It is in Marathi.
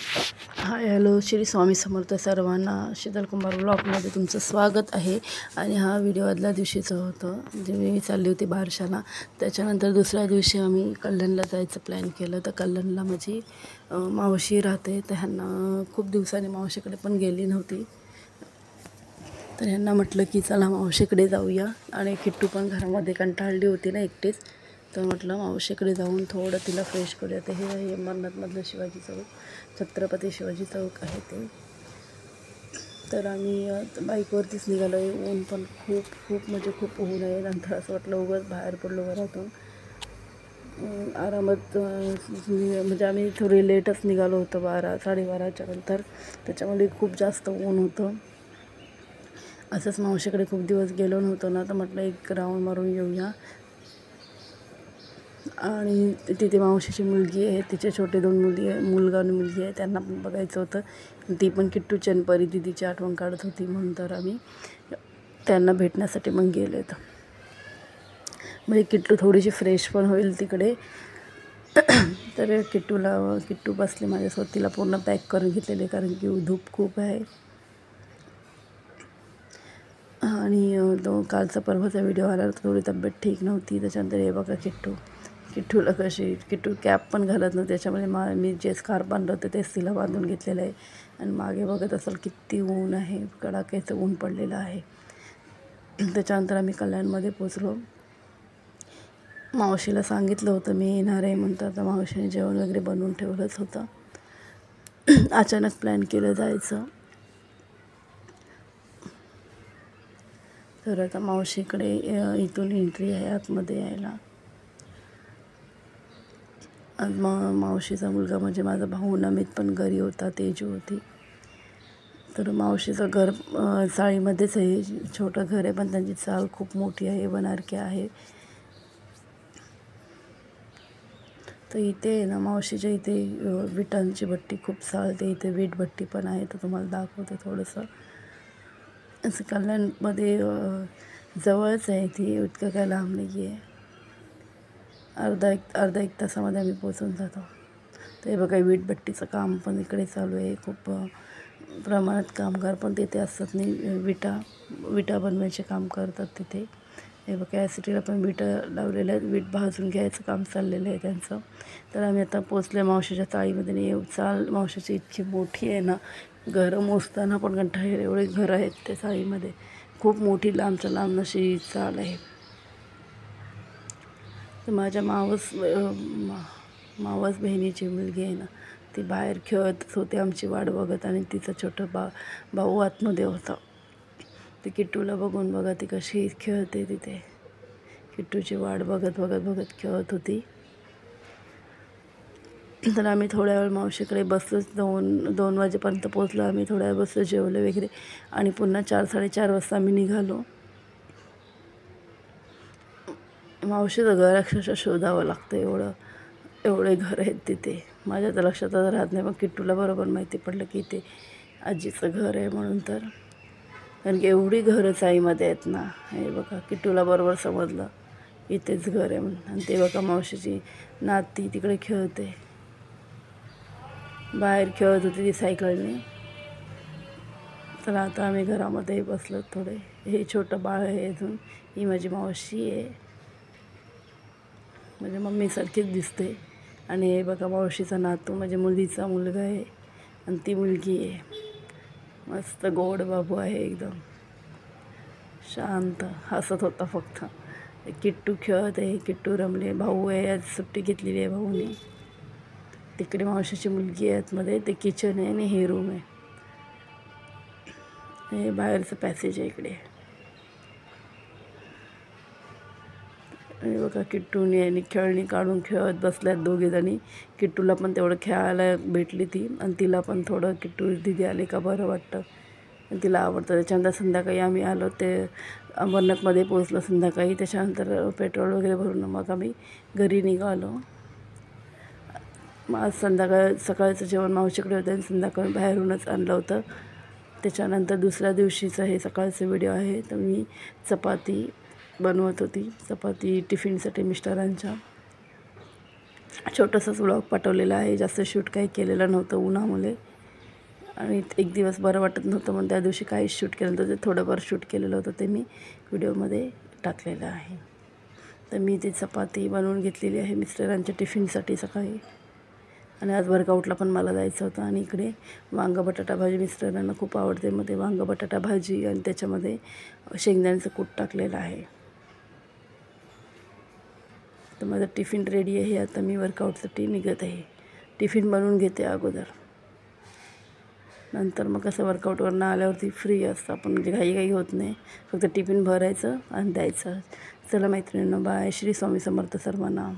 हाय हॅलो श्री स्वामी समर्थ सर्वांना. शीतल कुंभार ब्लॉगमध्ये तुमचं स्वागत आहे. आणि हा व्हिडिओ आदल्या दिवशीचा होतं, म्हणजे मी चालली होती बारशाला. त्याच्यानंतर दुसऱ्या दिवशी आम्ही कल्याणला जायचं प्लॅन केलं. तर कल्याणला माझी मावशी राहते, तर ह्यांना खूप दिवसांनी मावशीकडे पण गेली नव्हती. तर ह्यांना म्हटलं की चला मावशीकडे जाऊया. आणि किट्टू पण घरामध्ये कंटाळली होती ना एकटीच, तर म्हटलं मावशीकडे जाऊन थोडं तिला फ्रेश करूया. तर हे आहे अंबरनाथमधलं शिवाजी चौक, छत्रपती शिवाजी चौक आहे ते. तर आम्ही बाईकवरतीच निघालो आहे. ऊन पण खूप म्हणजे खूप ऊन आहे. नंतर असं वाटलं उगाच बाहेर पडलो घरातून. आरामात म्हणजे आम्ही थोडी लेटच निघालो होतो, 12-12:30च्या नंतर. त्याच्यामुळे खूप जास्त ऊन होतं. असंच मावशीकडे खूप दिवस गेलो नव्हतो ना, तर म्हटलं एक राऊंड मारून येऊया. आणि तिथे मावशीची मुलगी आहे, तिचे छोटे 2 मुलगा आणि मुलगी आहे, त्यांना पण बघायचं होतं. ती पण किट्टूची आणि परी दिदीची आठवण काढत होती, म्हणून तर आम्ही त्यांना भेटण्यासाठी मग गेलो. तर म्हणजे किट्टू थोडीशी फ्रेश पण होईल तिकडे. तर किट्टू बसले माझ्यासोबत. तिला पूर्ण पॅक करून घेतलेले, कारण की धूप खूप आहे. आणि तो कालचा परवाचा व्हिडिओ आला तर थोडी तब्येत ठीक नव्हती. त्याच्यानंतर हे बघा किट्टूला किट्टू कॅप पण घालत नव्हती, त्याच्यामुळे मी जे स्कार्फ बांधलं होतं तेच तिला बांधून घेतलेलं आहे. आणि मागे बघत असाल किती ऊन आहे, कडाक्याचं ऊन पडलेलं आहे. त्याच्यानंतर आम्ही कल्याणमध्ये पोचलो. मावशीला सांगितलं होतं मी येणार आहे म्हणतं, आता मावशीने जेवण वगैरे बनवून ठेवलंच होतं. अचानक प्लॅन केलं जायचं. तर आता मावशीकडे इथून एंट्री आहे आतमध्ये यायला. आज मावशीचा मुलगा म्हणजे माझा भाऊ नमित पण घरी होता, तेजू होती. तर मावशीचं घर चाळीमध्येच आहे, छोटं घर आहे, पण त्यांची चाळ खूप मोठी आहे, वनारकी आहे. तर इथे आहे ना, मावशीच्या इथे विटांची भट्टी खूप चालते. इथे वीट भट्टी पण आहे, तर तुम्हाला दाखवते थोडंसं. असं कल्याणमध्ये जवळच आहे ती, इतकं काय लांब नाही आहे. अर्धा एक तासामध्ये आम्ही पोचून जातो. तर हे बघा, वीटभट्टीचं काम पण इकडे चालू आहे. खूप प्रमाणात कामगार पण तिथे असतात. नाही, विटा बनवायचे काम करतात तिथे. हे बघा, ॲसिटीला पण विटा लावलेल्या आहेत. वीट भाजून घ्यायचं काम चाललेलं आहे त्यांचं. तर आम्ही आता पोचले मावशीच्या चाळीमध्ये. नाही, चाळ मावशीची इतकी मोठी आहे ना, घरं मोजताना पण कंटाळा येईल एवढे घरं आहेत त्या चाळीमध्ये. खूप मोठी लांबच्या लांब अशी चाळ आहे. तर माझ्या मावस बहिणीची मुलगी आहे ना, ती बाहेर खेळतच होती आमची वाट बघत. आणि तिचं छोटं भाऊ आतमध्ये होता. ती किट्टूला बघून बघा ती कशी खेळते तिथे. किट्टूची वाट बघत खेळत होती. तर आम्ही थोड्या वेळ मावशीकडे बसलोच. 2 वाजेपर्यंत पोचलो आम्ही. थोड्या वेळ बसलो, जेवलो वगैरे, आणि पुन्हा 4-4:30 वाजता आम्ही निघालो. मावशीचं घर अक्षरशः शोधावं लागतं, एवढे घर आहेत तिथे. माझ्या तर लक्षातच राहत नाही, पण किट्टूला बरोबर माहिती पडलं की ते आजीचं घर आहे म्हणून. तर कारण की एवढी घरं चाळीमध्ये आहेत ना. हे बघा, किट्टूला बरोबर समजलं इथेच घर आहे म्हणून. आणि ते बघा, मावशीची नाती तिकडे खेळते, बाहेर खेळत होती ती सायकलने. तर आता आम्ही घरामध्ये बसलो थोडे. हे छोटं बाळ आहे अजून. ही माझी मावशी आहे, म्हणजे मम्मीसारखीच दिसते. आणि हे बघा, मावशीचा नातू म्हणजे मुलीचा मुलगा आहे, आणि ती मुलगी आहे. मस्त गोड बाबू आहे, एकदम शांत, हसत होता फक्त. किट्टू खेळत आहे, किट्टू रमले. भाऊ आहे, आज सुट्टी घेतलेली आहे भाऊने. तिकडे मावशीची मुलगी आहे आतमध्ये. ते किचन आहे आणि हे रूम आहे. हे बाहेरचं पॅसेज आहे इकडे. आणि बघा, किट्टूने आणि खेळणी काढून खेळत बसल्यात दोघेजणी. किट्टूला पण तेवढं खेळायला भेटली ती, आणि तिला पण थोडं किट्टू दिदी आले का बरं वाटतं, आणि तिला आवडतं. त्याच्यानंतर संध्याकाळी आम्ही आलो, ते अंबरनाथमध्ये पोचलो संध्याकाळी. त्याच्यानंतर पेट्रोल वगैरे भरून मग आम्ही घरी निघालो. आज सकाळचं जेवण मावशीकडे होतं, आणि संध्याकाळी बाहेरूनच आणलं होतं. त्याच्यानंतर दुसऱ्या दिवशीचं हे सकाळचं व्हिडिओ आहे. तर मी चपाती बनवत होती, चपाती टिफिनसाठी मिस्टरांच्या. छोटंसंच व्लॉग पाठवलेला आहे. जास्त शूट काही केलेलं नव्हतं उन्हामुळे, आणि एक दिवस बरं वाटत नव्हतं म्हणून त्या दिवशी काहीच शूट केलं नव्हतं. ते थोडंफार शूट केलेलं होतं ते मी व्हिडिओमध्ये टाकलेलं आहे. तर मी ती चपाती बनवून घेतलेली आहे मिस्टरांच्या टिफिनसाठी सकाळी, आणि आज वर्कआउटला पण मला जायचं होतं. आणि इकडे वांगा बटाटा भाजी मिस्टरांना खूप आवडते, मग ते वांगा बटाटा भाजी आणि त्याच्यामध्ये शेंगदाण्याचं कूट टाकलेलं आहे. तर माझं टिफिन रेडी आहे. आता मी वर्कआउटसाठी निघत आहे. टिफिन बनवून घेते अगोदर, नंतर मग कसं वर्कआउटवरनं आल्यावरती फ्री असतं आपण, म्हणजे घाईघाई होत नाही. फक्त टिफिन भरायचं आणि द्यायचं. चला मैत्रिणींनो, बाय. श्री स्वामी समर्थ सर्वांना.